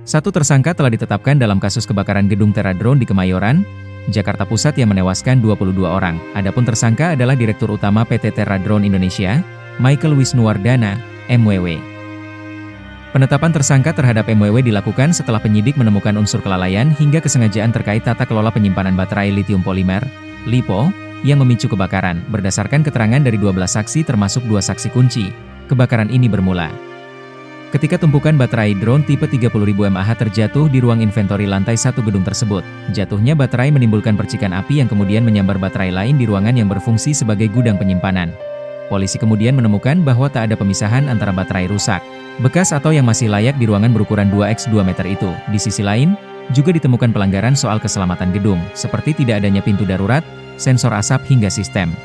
Satu tersangka telah ditetapkan dalam kasus kebakaran gedung Terradrone di Kemayoran, Jakarta Pusat yang menewaskan 22 orang. Adapun tersangka adalah Direktur Utama PT Terradrone Indonesia, Michael Wisnuwardana, MWW. Penetapan tersangka terhadap MWW dilakukan setelah penyidik menemukan unsur kelalaian hingga kesengajaan terkait tata kelola penyimpanan baterai litium polimer, LiPo, yang memicu kebakaran. Berdasarkan keterangan dari 12 saksi termasuk 2 saksi kunci, kebakaran ini bermula ketika tumpukan baterai drone tipe 30.000 mAh terjatuh di ruang inventory lantai 1 gedung tersebut. Jatuhnya baterai menimbulkan percikan api yang kemudian menyambar baterai lain di ruangan yang berfungsi sebagai gudang penyimpanan. Polisi kemudian menemukan bahwa tak ada pemisahan antara baterai rusak, bekas atau yang masih layak di ruangan berukuran 2x2 meter itu. Di sisi lain, juga ditemukan pelanggaran soal keselamatan gedung, seperti tidak adanya pintu darurat, sensor asap hingga sistem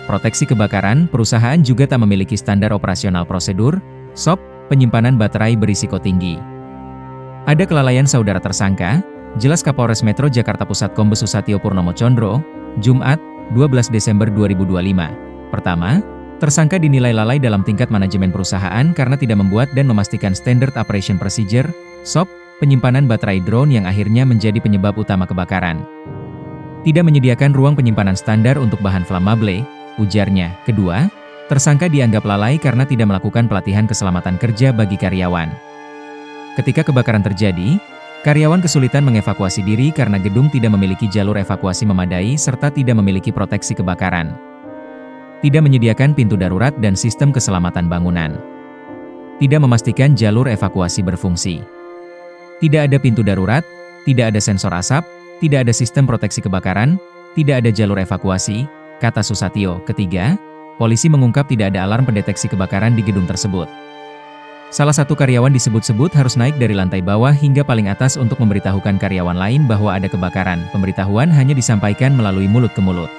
proteksi kebakaran. Perusahaan juga tak memiliki standar operasional prosedur, SOP, penyimpanan baterai berisiko tinggi. Ada kelalaian saudara tersangka, jelas Kapolres Metro Jakarta Pusat Kombes Susatyo Purnomo Condro, Jumat, 12 Desember 2025. Pertama, tersangka dinilai lalai dalam tingkat manajemen perusahaan karena tidak membuat dan memastikan Standard Operation Procedure, SOP, penyimpanan baterai drone yang akhirnya menjadi penyebab utama kebakaran. Tidak menyediakan ruang penyimpanan standar untuk bahan flammable, ujarnya. Kedua, tersangka dianggap lalai karena tidak melakukan pelatihan keselamatan kerja bagi karyawan. Ketika kebakaran terjadi, karyawan kesulitan mengevakuasi diri karena gedung tidak memiliki jalur evakuasi memadai serta tidak memiliki proteksi kebakaran. Tidak menyediakan pintu darurat dan sistem keselamatan bangunan. Tidak memastikan jalur evakuasi berfungsi. Tidak ada pintu darurat, tidak ada sensor asap, tidak ada sistem proteksi kebakaran, tidak ada jalur evakuasi, kata Susatyo. Ketiga, polisi mengungkap tidak ada alarm pendeteksi kebakaran di gedung tersebut. Salah satu karyawan disebut-sebut harus naik dari lantai bawah hingga paling atas untuk memberitahukan karyawan lain bahwa ada kebakaran. Pemberitahuan hanya disampaikan melalui mulut ke mulut.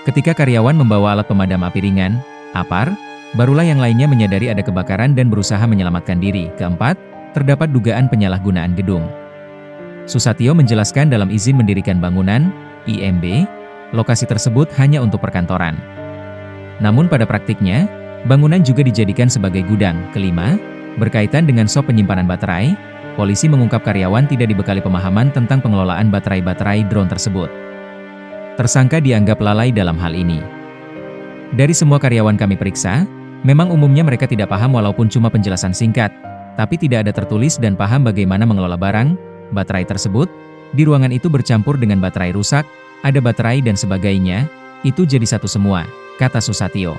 Ketika karyawan membawa alat pemadam api ringan, APAR, barulah yang lainnya menyadari ada kebakaran dan berusaha menyelamatkan diri. Keempat, terdapat dugaan penyalahgunaan gedung. Susatyo menjelaskan dalam izin mendirikan bangunan, IMB, lokasi tersebut hanya untuk perkantoran. Namun pada praktiknya, bangunan juga dijadikan sebagai gudang. Kelima, berkaitan dengan SOP penyimpanan baterai, polisi mengungkap karyawan tidak dibekali pemahaman tentang pengelolaan baterai-baterai drone tersebut. Tersangka dianggap lalai dalam hal ini. Dari semua karyawan kami periksa, memang umumnya mereka tidak paham walaupun cuma penjelasan singkat, tapi tidak ada tertulis dan paham bagaimana mengelola barang, baterai tersebut. Di ruangan itu bercampur dengan baterai rusak, ada baterai dan sebagainya, itu jadi satu semua, kata Susatyo.